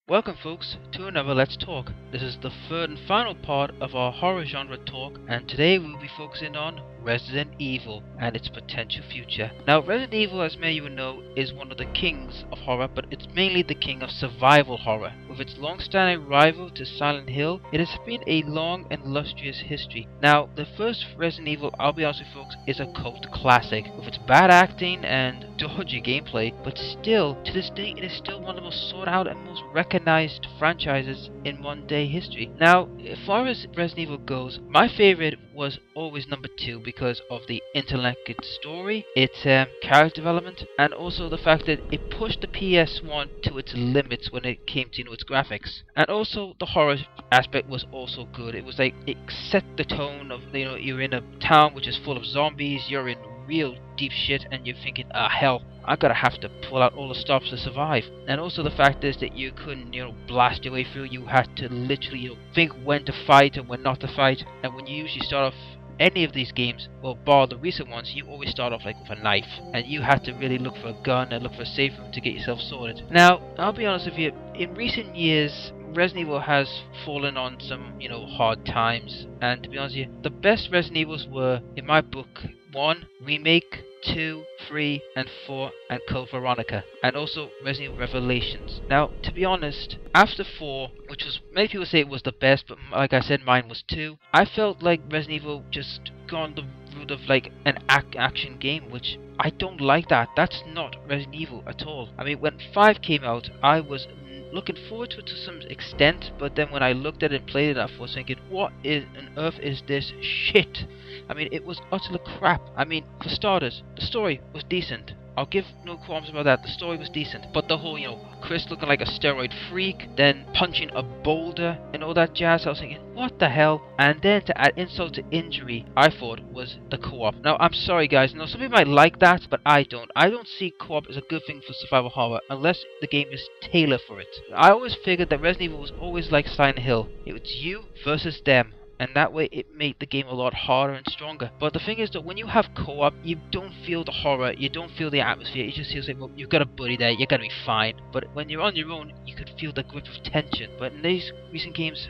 Welcome folks to another Let's Talk. This is the third and final part of our horror genre talk, and today we'll be focusing on Resident Evil and its potential future. Now Resident Evil, as many of you know, is one of the kings of horror, but it's mainly the king of survival horror. With its long-standing rival to Silent Hill, it has been a long and illustrious history. Now the first Resident Evil, I'll be honest with you folks, is a cult classic. With its bad acting and dodgy gameplay, but still, to this day, it is still one of the most sought out and most recognized franchises in modern day history. Now, as far as Resident Evil goes, my favorite was always number 2 because of the intellectual story, its character development, and also the fact that it pushed the PS1 to its limits when it came to its graphics. And also the horror aspect was also good. It was like it set the tone of you're in a town which is full of zombies, you're in real deep shit, and you're thinking, hell, I gotta have to pull out all the stops to survive. And also the fact is that you couldn't, blast your way through. You had to literally, think when to fight and when not to fight. And when you usually start off any of these games, well, bar the recent ones, you always start off like with a knife, and you had to really look for a gun and look for a safe room to get yourself sorted. Now, I'll be honest with you, in recent years, Resident Evil has fallen on some, hard times, and to be honest with you, the best Resident Evils were, in my book, 1, Remake, 2, 3, and 4, and Code Veronica, and also Resident Evil Revelations. Now, to be honest, after 4, which was, many people say it was the best, but like I said, mine was 2, I felt like Resident Evil just gone the route of like an action game, which I don't like that. That's not Resident Evil at all. I mean, when 5 came out, I was looking forward to it to some extent, but then when I looked at it and played it, I was thinking, what on earth is this shit? I mean, it was utterly crap. I mean, for starters, the story was decent. I'll give no qualms about that. The story was decent, but the whole, Chris looking like a steroid freak, then punching a boulder and all that jazz, I was thinking, what the hell? And then to add insult to injury, I thought was the co-op. Now, I'm sorry guys, some people might like that, but I don't. I don't see co-op as a good thing for survival horror, unless the game is tailored for it. I always figured that Resident Evil was always like Silent Hill. It was you versus them, and that way it made the game a lot harder and stronger. But the thing is that when you have co-op, you don't feel the horror, you don't feel the atmosphere, it just feels like, well, you've got a buddy there, you're gonna be fine. But when you're on your own, you could feel the grip of tension. But in these recent games,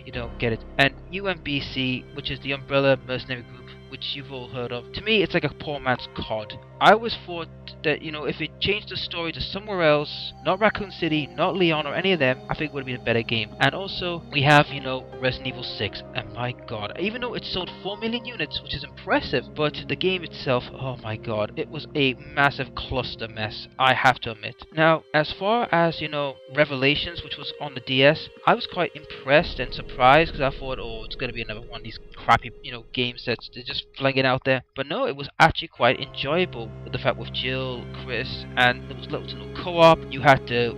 you don't get it. And UMBC, which is the Umbrella Mercenary Group, which you've all heard of, to me it's like a poor man's COD. I always thought that, if it changed the story to somewhere else, not Raccoon City, not Leon or any of them, I think it would have been a better game. And also, we have, Resident Evil 6, and my god, even though it sold 4 million units, which is impressive, but the game itself, oh my god, it was a massive cluster mess, I have to admit. Now, as far as, Revelations, which was on the DS, I was quite impressed and surprised, because I thought, oh, it's going to be another one of these crappy, games that's just flinging out there. But no, it was actually quite enjoyable, with the fact with Jill, Chris, and there was little to no co-op. You had to,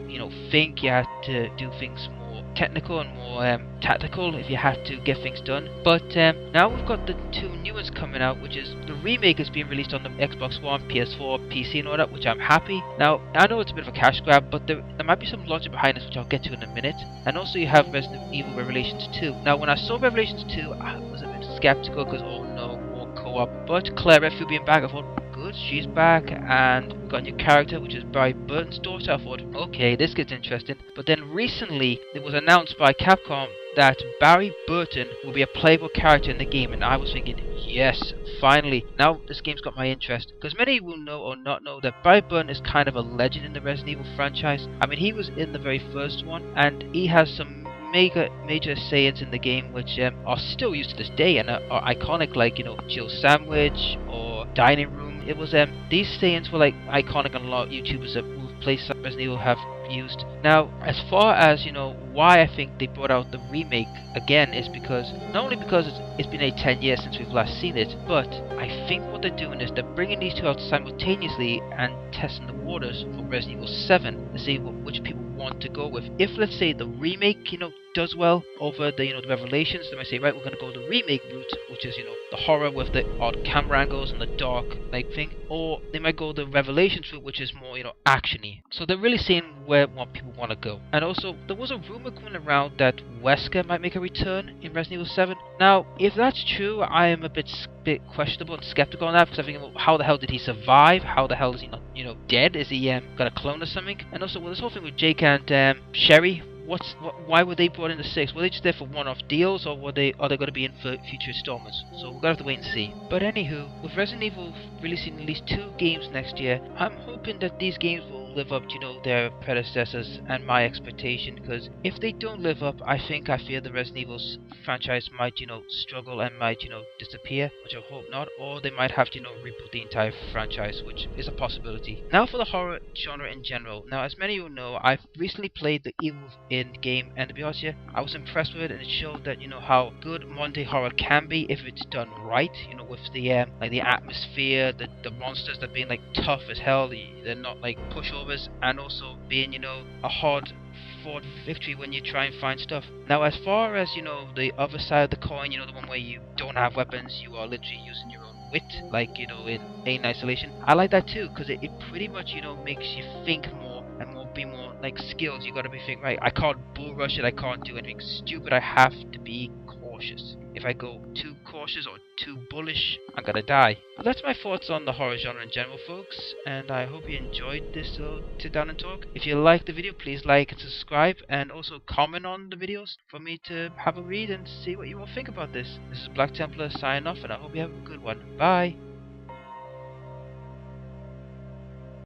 think, you had to do things more technical and more tactical if you had to get things done. But now we've got the 2 new ones coming out, which is the remake is being released on the Xbox One, PS4, PC and all that, which I'm happy. Now, I know it's a bit of a cash grab, but there might be some logic behind this, which I'll get to in a minute. And also you have Resident Evil Revelations 2. Now, when I saw Revelations 2, I was a bit skeptical, because, oh no, more co-op. But Claire Redfield being back, I thought, good, she's back, and we've got a new character, which is Barry Burton's daughter. I thought, okay, this gets interesting. But then recently, it was announced by Capcom that Barry Burton will be a playable character in the game, and I was thinking, yes, finally, now this game's got my interest. Because many will know or not know that Barry Burton is kind of a legend in the Resident Evil franchise. I mean, he was in the very first one, and he has some major sayings in the game which are still used to this day and are iconic, like, Jill Sandwich or Dining Room. It was these sayings were like iconic, and a lot of YouTubers that who've played Resident Evil have used. Now, as far as why I think they brought out the remake again is because not only because it's been 10 years since we've last seen it, but I think what they're doing is they're bringing these 2 out simultaneously and testing the waters for Resident Evil 7 to see which people want to go with. If, let's say, the remake does well over the the Revelations, they might say, right, we're going to go the remake route, which is the horror with the odd camera angles and the dark like thing, or they might go the Revelations route, which is more actiony. So they're really seeing where people want to go. And also, there was a rumor going around that Wesker might make a return in Resident Evil 7. Now, if that's true, I am a bit questionable and skeptical on that, because I'm thinking, well, how the hell did he survive? How the hell is he not, dead? Is he got a clone or something? And also, well, this whole thing with Jake and Sherry, why were they brought in the 6? Were they just there for one-off deals, or are they going to be in for future installments? So we're going to have to wait and see. But anywho, with Resident Evil releasing at least 2 games next year, I'm hoping that these games will live up to their predecessors and my expectation, because if they don't live up, I fear the Resident Evil franchise might struggle and might disappear, which I hope not, or they might have to reboot the entire franchise, which is a possibility. Now for the horror genre in general. Now, as many of you know, I've recently played the Evil Within game, and to be honest here, I was impressed with it, and it showed that how good modern day horror can be if it's done right, with the like the atmosphere, the monsters that being like tough as hell, they're not like pushovers, and also being a hard fought victory when you try and find stuff. Now, as far as the other side of the coin, the one where you don't have weapons, you are literally using your own wit, like in Alien Isolation, I like that too, because it pretty much makes you think more and be more like skills. You gotta be thinking, right, I can't bull rush it, I can't do anything stupid, I have to be cautious. If I go too cautious or too bullish, I'm gonna die. But that's my thoughts on the horror genre in general, folks, and I hope you enjoyed this little sit down and talk. If you liked the video, please like and subscribe, and also comment on the videos for me to have a read and see what you all think about this. This is Black Templar signing off, and I hope you have a good one. Bye!